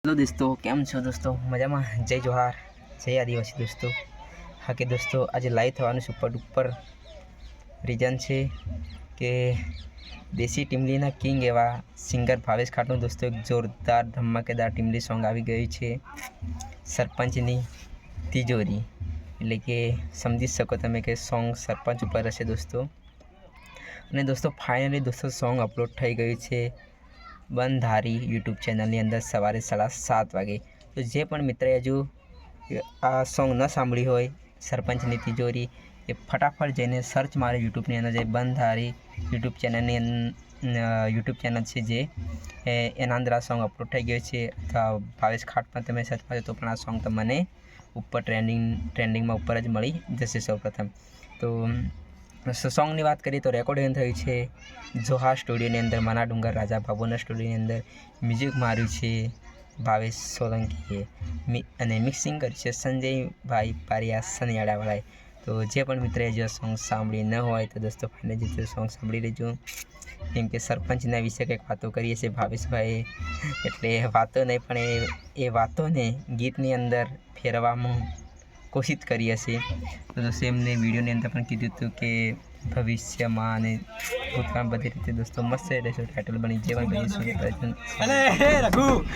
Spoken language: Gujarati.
हेलो दोस्तों, केम छो दोस्तों? मजा में जय जोहार, जय आदिवासी दोस्तों। हाँ कि दोस्तों आज लाइव थवानुं सुपर डुपर रीजन है कि देशी टीमलीना किंग एवा सिंगर भावेश खाटનું दोस्तों एक जोरदार धमाकेदार टीमली सॉन्ग આવી ગયું છે સરપંચની તિજોરી એટલે કે સમજી શકો તમે કે સોંગ સરપંચ ઉપર હશે दोस्तों। અને दोस्तों फाइनली दोस्तों सॉन्ग अपलोड થઈ ગયું છે બંધારી यूट्यूब चैनल अंदर सवारे 7:30 वागे। तो जे पण मित्र हजू आ सॉन्ग न सांभळ्યું હોય સરપંચની તિજોરી એ ફટાફટ જઈને સર્ચ મારે यूट्यूबની અંદર જે બંધારી यूट्यूब चैनल છે જે એના અંદર આ સોંગ અપલોડ થઈ ગયો છે અથવા ભાવેશ ખાટ પણ તમે સર્ચ મારો તો પણ આ સોંગ તમને ઉપર ટ્રેન્ડિંગમાં ઉપર જ મળી જશે સૌપ્રથમ। તો સોંગની વાત કરીએ તો રેકોર્ડિંગ થયું છે જોહા સ્ટુડિયોની અંદર માના ડુંગર રાજા બાબુના સ્ટુડિયોની અંદર મ્યુઝિક માર્યું છે ભાવેશ સોલંકીએ અને મિક્સિંગ કર્યું છે સંજયભાઈ પારિયા સનિયાળાવાળાએ। તો જે પણ મિત્રએ જો સોંગ સાંભળી ન હોય તો દોસ્તો ફાઇનલી જે સોંગ સાંભળી લેજો કેમ કે સરપંચના વિશે કંઈક વાતો કરીએ છીએ ભાવેશભાઈએ એટલે વાતો નહીં પણ એ વાતોને ગીતની અંદર ફેરવવામાં कोशिश करी हशे। तो दोस्तों एमने विडियो अंदर पण कीधुं हतुं कि भविष्य में अने भूतकाळ बधी रीते दोस्तों मस्त रहेशो टाइटल बनी जेवा